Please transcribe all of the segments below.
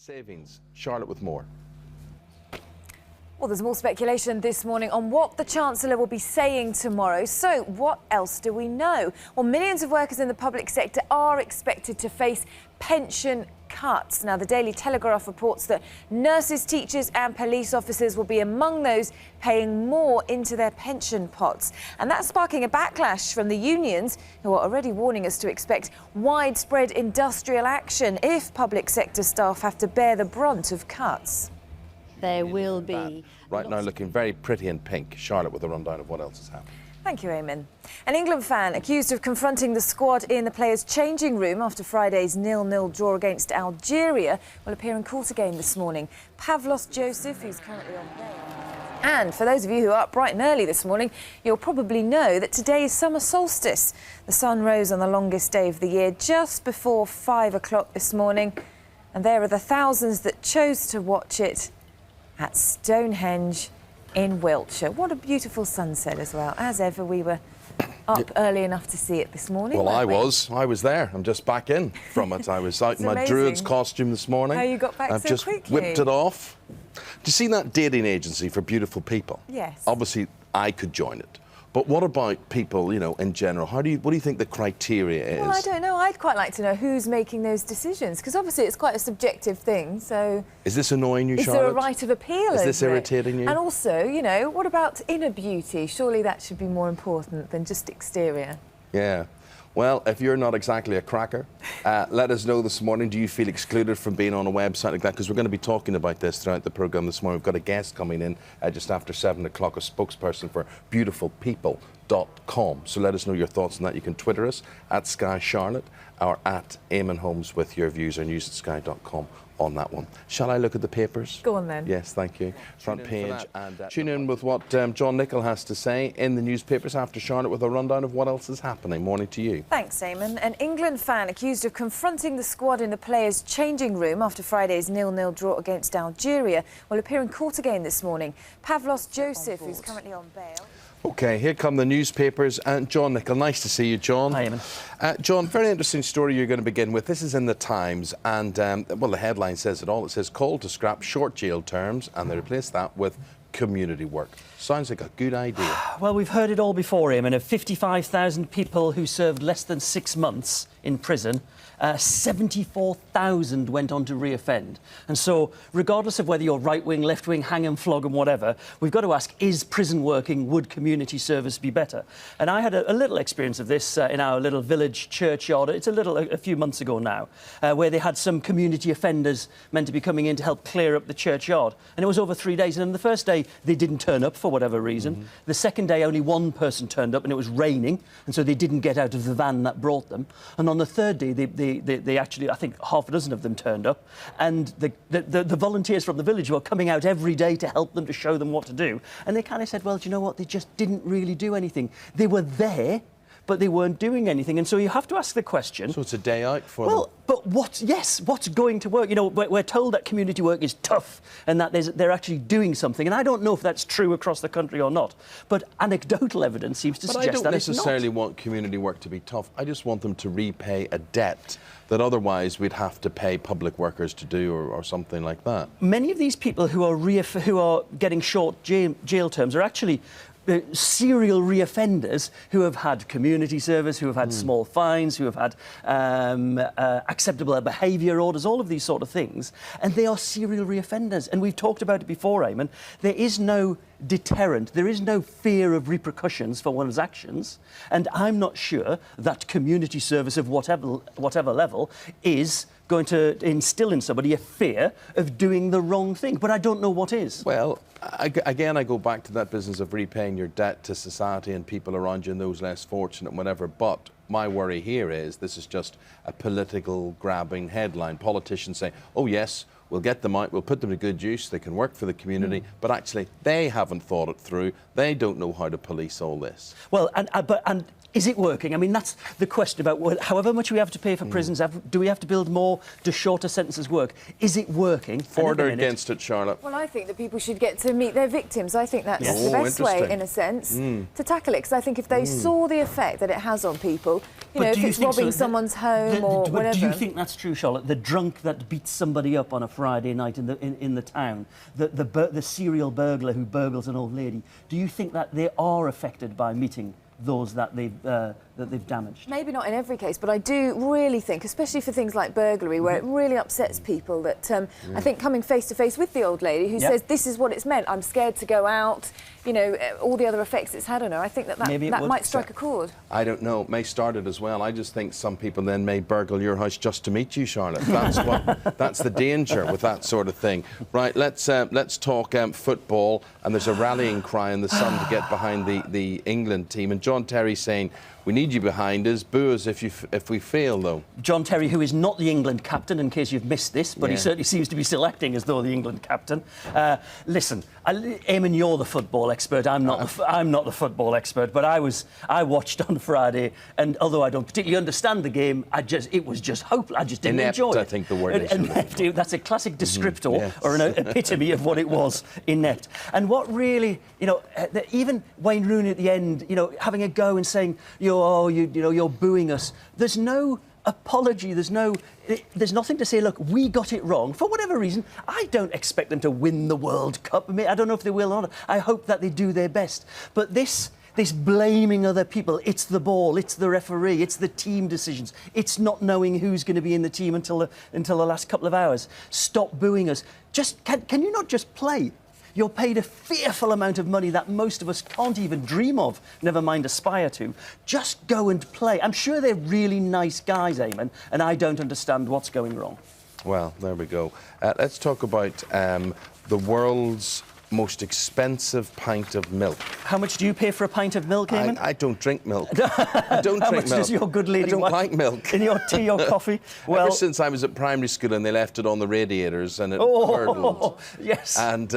savings. Charlotte with more. Well, there's more speculation this morning on what the Chancellor will be saying tomorrow. So what else do we know? Well, millions of workers in the public sector are expected to face pension cuts. Now, the Daily Telegraph reports that nurses, teachers and police officers will be among those paying more into their pension pots. And that's sparking a backlash from the unions, who are already warning us to expect widespread industrial action if public sector staff have to bear the brunt of cuts. There will be. Right now looking very pretty in pink. Charlotte with a rundown of what else has happened. Thank you, Eamon. An England fan accused of confronting the squad in the players' changing room after Friday's 0-0 draw against Algeria will appear in court again this morning. Pavlos Joseph, who's currently on bail. And for those of you who are up bright and early this morning, you'll probably know that today is summer solstice. The sun rose on the longest day of the year just before 5 o'clock this morning. And there are the thousands that chose to watch it at Stonehenge in Wiltshire. What a beautiful sunset as well. As ever, we were up early enough to see it this morning. Well, I was there. I'm just back in from it. I was out in my druid's costume this morning. How you got back I've so just quickly? whipped it off. Do you see that dating agency for beautiful people? Yes. Obviously, I could join it. But what about people, you know, in general? What do you think the criteria is? Well, I don't know. I'd quite like to know who's making those decisions, because obviously it's quite a subjective thing, so... Is this annoying you, Charlotte? Is there a right of appeal? Is this irritating you? And also, you know, what about inner beauty? Surely that should be more important than just exterior. Yeah. Well, if you're not exactly a cracker, let us know this morning. Do you feel excluded from being on a website like that? Because we're going to be talking about this throughout the programme this morning. We've got a guest coming in just after 7 o'clock, a spokesperson for beautifulpeople.com. So let us know your thoughts on that. You can Twitter us at Sky Charlotte or at Eamon Holmes with your views or news at sky.com on that one. Shall I look at the papers? Go on then. Yes, thank you. Front page and tune in with what John Nicholl has to say in the newspapers after Charlotte with a rundown of what else is happening. Morning to you. Thanks, Eamon. An England fan accused of confronting the squad in the players' changing room after Friday's 0-0 draw against Algeria will appear in court again this morning. Pavlos Joseph, who's currently on bail. OK, here come the newspapers. And John Nicholl, nice to see you, John. Hi, Eamon. John, very interesting story you're going to begin with. This is in the Times, and, well, the headline says it all. It says, call to scrap short jail terms, and they replace that with community work. Sounds like a good idea. Well, we've heard it all before, Eamon, of 55,000 people who served less than 6 months in prison. 74,000 went on to reoffend. And so, regardless of whether you're right-wing, left-wing, hang and flog and whatever, we've got to ask, is prison working? Would community service be better? And I had a little experience of this in our little village churchyard. It's a few months ago now, where they had some community offenders meant to be coming in to help clear up the churchyard. And it was over 3 days. And on the first day, they didn't turn up for whatever reason. The second day, only one person turned up, and it was raining. And so they didn't get out of the van that brought them. And on the third day, they actually, I think, half a dozen of them turned up, and the volunteers from the village were coming out every day to help them, to show them what to do. And they kind of said, well, do you know what? They just didn't really do anything. They were there, but they weren't doing anything. And so you have to ask the question... So it's a day out for them? Well, but what's going to work? You know, we're told that community work is tough and that they're actually doing something. And I don't know if that's true across the country or not. But anecdotal evidence seems to suggest that it's not. I don't necessarily want community work to be tough. I just want them to repay a debt that otherwise we'd have to pay public workers to do or something like that. Many of these people who are getting short jail terms are actually serial reoffenders who have had community service, who have had small fines, who have had acceptable behaviour orders, all of these sort of things. And they are serial reoffenders. And we've talked about it before, Eamon. There is no deterrent. There is no fear of repercussions for one's actions. And I'm not sure that community service of whatever level is going to instill in somebody a fear of doing the wrong thing. But I don't know what is. Well, again, I go back to that business of repaying your debt to society and people around you and those less fortunate and whatever. But my worry here is this is just a political grabbing headline. Politicians say, oh, yes, we'll get them out, we'll put them to good use, they can work for the community, but actually they haven't thought it through. They don't know how to police all this. Well, and is it working? I mean, that's the question about however much we have to pay for prisons, do we have to build more? Do shorter sentences work? Is it working? For or against it, Charlotte? Well, I think that people should get to meet their victims. I think that's the best way, in a sense, to tackle it. Because I think if they saw the effect that it has on people, you know, if it's robbing someone's home or whatever. Do you think that's true, Charlotte? The drunk that beats somebody up on a Friday Friday night in the town, the serial burglar who burgles an old lady, do you think that they are affected by meeting those that they've damaged? Maybe not in every case, but I do really think, especially for things like burglary, where it really upsets people, that I think coming face to face with the old lady who says, this is what it's meant, I'm scared to go out, you know, all the other effects it's had on her, I think that might strike a chord. I don't know, it may start it as well. I just think some people then may burgle your house just to meet you, Charlotte. That's the danger with that sort of thing. Right, let's talk football, and there's a rallying cry in the Sun to get behind the England team, and John Terry saying, we need you behind us, boo us if we fail, though. John Terry, who is not the England captain, in case you've missed this, but he certainly seems to be selecting as though the England captain. Listen, Eamon, you're the football expert. I'm not the football expert, but I watched on Friday, and although I don't particularly understand the game, it was just hopeless. I just didn't enjoy it. I think the word is. Inept, that's a classic descriptor or an epitome of what it was, inept. And what really, you know, even Wayne Rooney at the end, you know, having a go and saying, you're booing us. There's no apology. There's nothing to say, look, we got it wrong. For whatever reason, I don't expect them to win the World Cup. I mean, I don't know if they will or not. I hope that they do their best. But this blaming other people, it's the ball, it's the referee, it's the team decisions. It's not knowing who's going to be in the team until the last couple of hours. Stop booing us. Just can you not just play? You're paid a fearful amount of money that most of us can't even dream of, never mind aspire to. Just go and play. I'm sure they're really nice guys, Eamon, and I don't understand what's going wrong. Well, there we go. Let's talk about the world's most expensive pint of milk. How much do you pay for a pint of milk, Eamon? I don't drink milk. I don't drink milk. How much does your good lady I don't like milk. In your tea or coffee? Well, ever since I was at primary school and they left it on the radiators and it curdled. Yes. And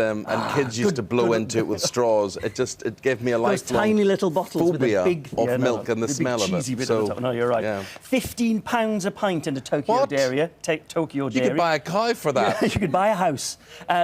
kids used to blow into it with straws. It gave me a lifelong tiny little bottles phobia with a big of milk and the smell of it. Bit on the top. No, you're right. Yeah. £15 a pint in the Tokyo Dairy. Tokyo Dairy. You could buy a cow for that. You could buy a house.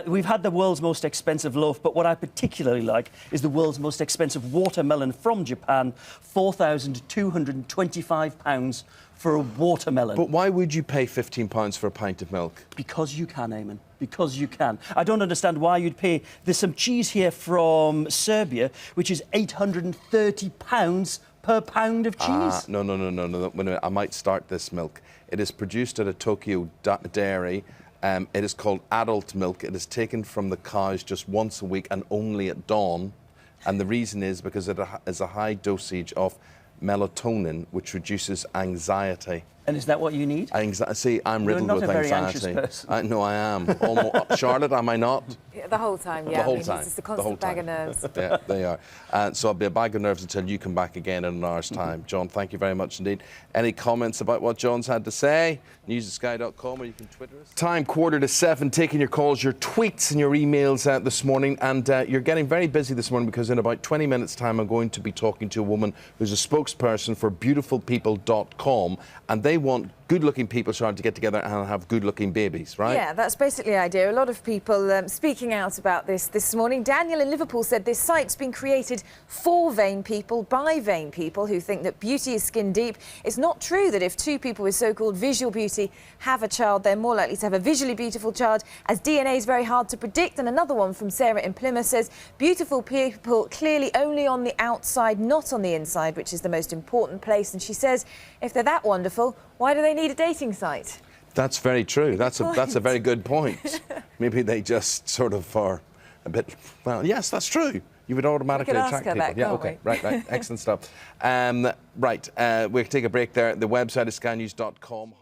We've had the world's most expensive loaf, but what I particularly like is the world's most expensive watermelon from Japan, £4,225 for a watermelon. But why would you pay £15 for a pint of milk? Because you can, Eamon. Because you can. I don't understand why you'd pay. There's some cheese here from Serbia, which is £830 per pound of cheese. No. Wait a minute. I might start this milk. It is produced at a Tokyo dairy. It is called adult milk. It is taken from the cows just once a week and only at dawn. And the reason is because it has a high dosage of melatonin, which reduces anxiety. And is that what you need? See, I'm riddled with anxiety. You're not a very anxious person. No, I am. Almost. Charlotte, am I not? Yeah, the whole time, yeah. The whole time. It's just a constant bag of nerves. Yeah, they are. So I'll be a bag of nerves until you come back again in an hour's time. John, thank you very much indeed. Any comments about what John's had to say? News@sky.com, or you can Twitter us. Time 6:45, taking your calls, your tweets and your emails this morning. And you're getting very busy this morning because in about 20 minutes' time I'm going to be talking to a woman who's a spokesperson for beautifulpeople.com, and they want good-looking people trying to get together and have good-looking babies, right? Yeah, that's basically the idea. A lot of people speaking out about this morning. Daniel in Liverpool said this site's been created for vain people, by vain people who think that beauty is skin deep. It's not true that if two people with so-called visual beauty have a child, they're more likely to have a visually beautiful child, as DNA is very hard to predict. And another one from Sarah in Plymouth says, beautiful people clearly only on the outside, not on the inside, which is the most important place. And she says, if they're that wonderful, why do they need a dating site? That's very true. That's a very good point. Maybe they just sort of are a bit. Well, yes, that's true. You would automatically attract people. That, yeah. Okay. Right. Excellent stuff. Right. We'll take a break there. The website is skynews.com.